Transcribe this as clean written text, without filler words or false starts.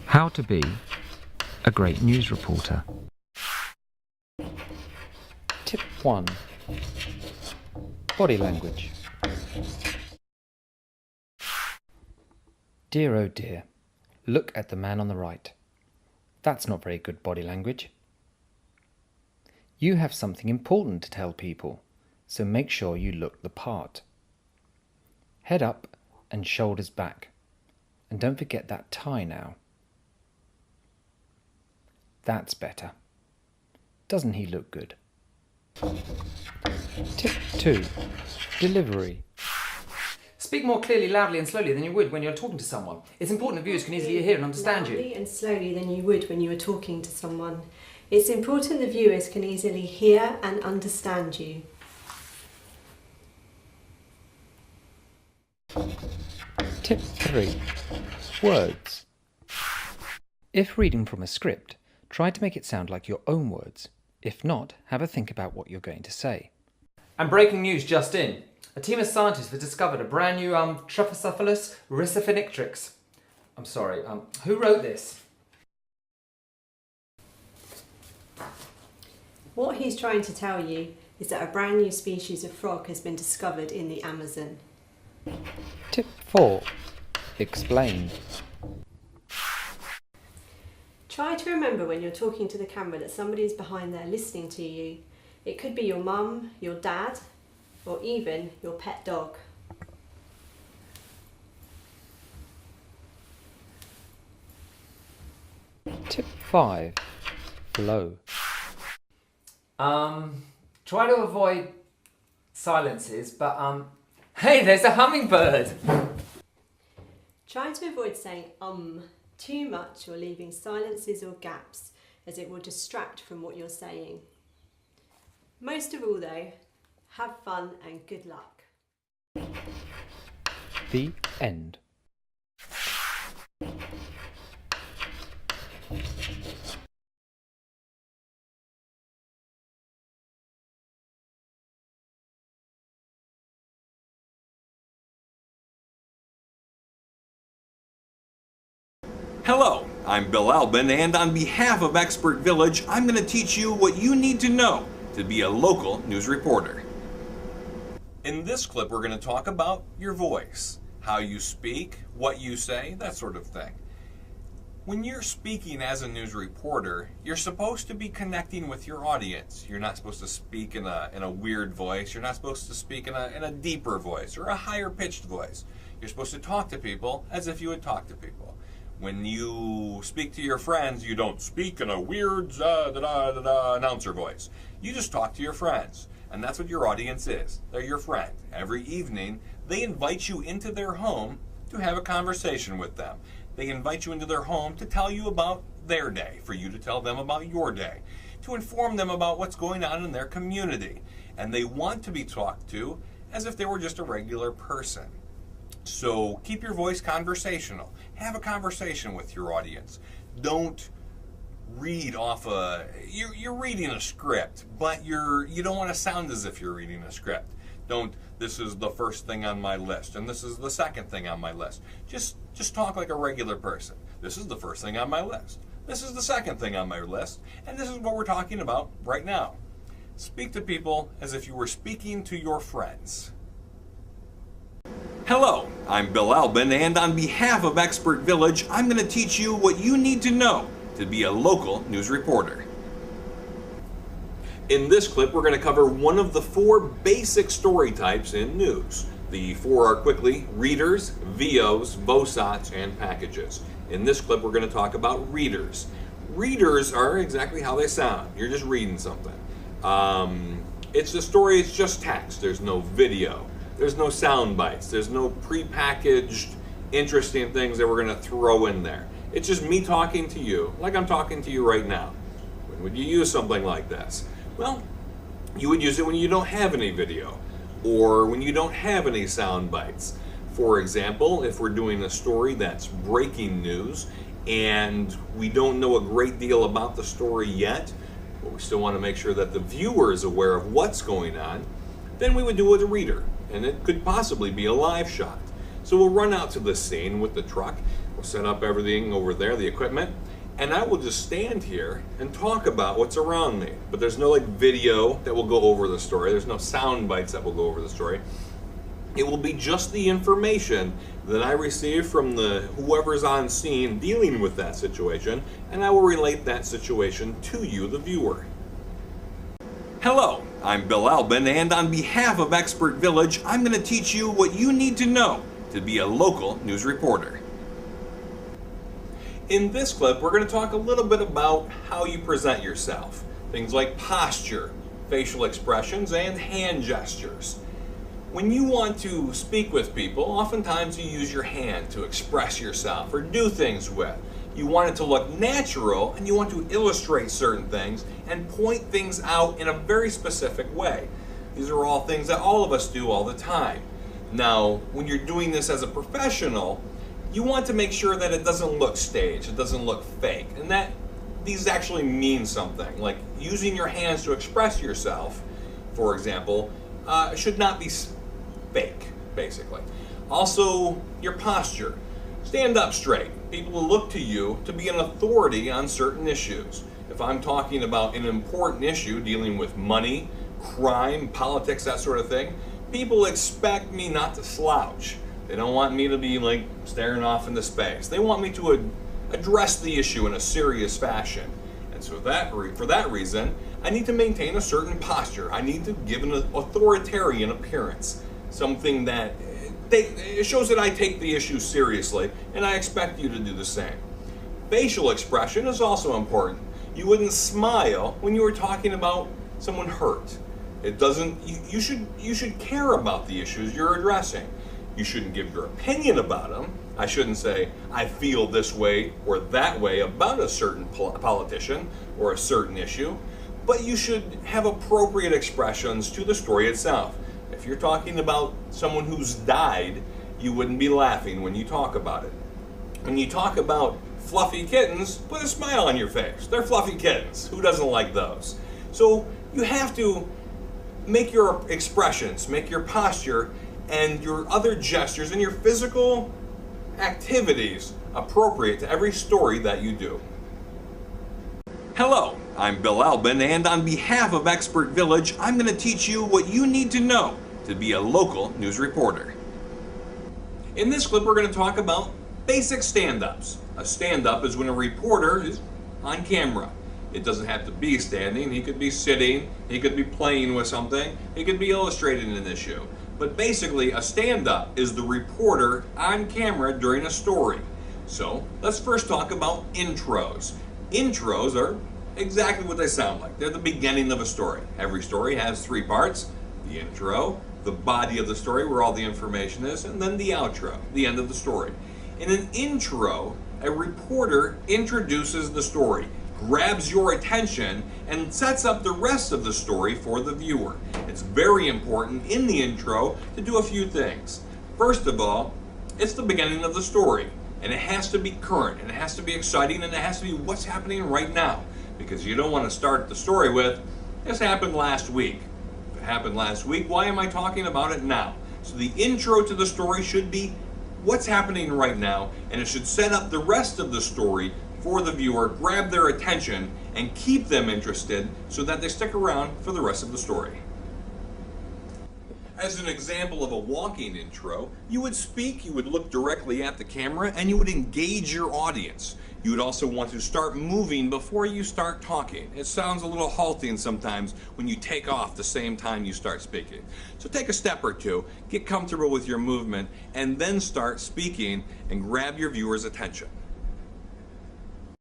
How to be a great news reporter. Tip 1. Body language. Dear oh dear, look at the man on the right. That's not very good body language. You have something important to tell people, so make sure you look the part. Head up and shoulders back. And don't forget that tie now. That's better. Doesn't he look good? Tip 2. Delivery. Speak more clearly, loudly and slowly than you would when you're talking to someone. It's important that viewers can easily hear and understand you. Loudly and slowly than you would when you were talking to someone. It's important the viewers can easily hear and understand you. Tip 3. Words. If reading from a script, try to make it sound like your own words. If not, have a think about what you're going to say. And breaking news just in. A team of scientists have discovered a brand new Trophocephalus ricifinictrix. I'm sorry, who wrote this? What he's trying to tell you is that a brand new species of frog has been discovered in the Amazon. Tip 4. Explain. Try to remember when you're talking to the camera that somebody's behind there listening to you. It could be your mum, your dad, or even your pet dog. Tip 5. Flow. Try to avoid silences, but hey, there's a hummingbird! Try to avoid saying too much or leaving silences or gaps, as it will distract from what you're saying. Most of all though, have fun and good luck. The end. Hello, I'm Bill Albin, and on behalf of Expert Village, I'm going to teach you what you need to know to be a local news reporter. In this clip, we're going to talk about your voice, how you speak, what you say, that sort of thing. When you're speaking as a news reporter, you're supposed to be connecting with your audience. You're not supposed to speak in a weird voice. You're not supposed to speak in a deeper voice or a higher pitched voice. You're supposed to talk to people as if you would talk to people. When you speak to your friends, you don't speak in a weird announcer voice. You just talk to your friends. And that's what your audience is. They're your friend. Every evening, they invite you into their home to have a conversation with them. They invite you into their home to tell you about their day, for you to tell them about your day, to inform them about what's going on in their community. And they want to be talked to as if they were just a regular person. So keep your voice conversational. Have a conversation with your audience. Don't read off you're reading a script, but you don't want to sound as if you're reading a script. Don't, this is the first thing on my list, and this is the second thing on my list. Just talk like a regular person. This is the first thing on my list. This is the second thing on my list, and this is what we're talking about right now. Speak to people as if you were speaking to your friends. Hello, I'm Bill Albin, and on behalf of Expert Village, I'm going to teach you what you need to know to be a local news reporter. In this clip, we're going to cover one of the 4 basic story types in news. The 4 are quickly readers, VOs, VOSOTs, and packages. In this clip, we're going to talk about readers. Readers are exactly how they sound. You're just reading something. It's a story, it's just text. There's no video. There's no sound bites. There's no prepackaged, interesting things that we're going to throw in there. It's just me talking to you, like I'm talking to you right now. When would you use something like this? Well, you would use it when you don't have any video, or when you don't have any sound bites. For example, if we're doing a story that's breaking news, and we don't know a great deal about the story yet, but we still want to make sure that the viewer is aware of what's going on, then we would do it with a reader, and it could possibly be a live shot. So we'll run out to the scene with the truck. We'll set up everything over there, the equipment, and I will just stand here and talk about what's around me. But there's no like video that will go over the story. There's no sound bites that will go over the story. It will be just the information that I receive from whoever's on scene dealing with that situation, and I will relate that situation to you, the viewer. Hello, I'm Bill Albin, and on behalf of Expert Village, I'm going to teach you what you need to know to be a local news reporter. In this clip, we're going to talk a little bit about how you present yourself. Things like posture, facial expressions, and hand gestures. When you want to speak with people, oftentimes you use your hand to express yourself or do things with. You want it to look natural, and you want to illustrate certain things and point things out in a very specific way. These are all things that all of us do all the time. Now, when you're doing this as a professional, you want to make sure that it doesn't look staged, it doesn't look fake, and that these actually mean something. Like using your hands to express yourself, for example, should not be fake, basically. Also, your posture. Stand up straight. People will look to you to be an authority on certain issues. If I'm talking about an important issue dealing with money, crime, politics, that sort of thing, people expect me not to slouch. They don't want me to be like staring off into space. They want me to address the issue in a serious fashion. And so for that reason, I need to maintain a certain posture. I need to give an authoritarian appearance. Something that it shows that I take the issue seriously, and I expect you to do the same. Facial expression is also important. You wouldn't smile when you were talking about someone hurt. It doesn't. You should care about the issues you're addressing. You shouldn't give your opinion about them. I shouldn't say I feel this way or that way about a certain politician or a certain issue. But you should have appropriate expressions to the story itself. If you're talking about someone who's died, you wouldn't be laughing when you talk about it. When you talk about fluffy kittens, put a smile on your face. They're fluffy kittens. Who doesn't like those? So you have to make your expressions, make your posture, and your other gestures and your physical activities appropriate to every story that you do. Hello, I'm Bill Albin, and on behalf of Expert Village, I'm going to teach you what you need to know to be a local news reporter. In this clip, we're going to talk about basic stand-ups. A stand-up is when a reporter is on camera. It doesn't have to be standing. He could be sitting. He could be playing with something. He could be illustrating an issue. But basically, a stand-up is the reporter on camera during a story. So let's first talk about intros. Intros are exactly what they sound like. They're the beginning of a story. Every story has three parts: the intro, the body of the story where all the information is, and then the outro, the end of the story. In an intro, a reporter introduces the story, grabs your attention, and sets up the rest of the story for the viewer. It's very important in the intro to do a few things. First of all, it's the beginning of the story, and it has to be current, and it has to be exciting, and it has to be what's happening right now, because you don't want to start the story with, this happened last week. If it happened last week, why am I talking about it now? So the intro to the story should be what's happening right now, and it should set up the rest of the story for the viewer, grab their attention, and keep them interested so that they stick around for the rest of the story. As an example of a walking intro, you would speak, you would look directly at the camera, and you would engage your audience. You would also want to start moving before you start talking. It sounds a little halting sometimes when you take off the same time you start speaking. So take a step or two, get comfortable with your movement, and then start speaking and grab your viewer's attention.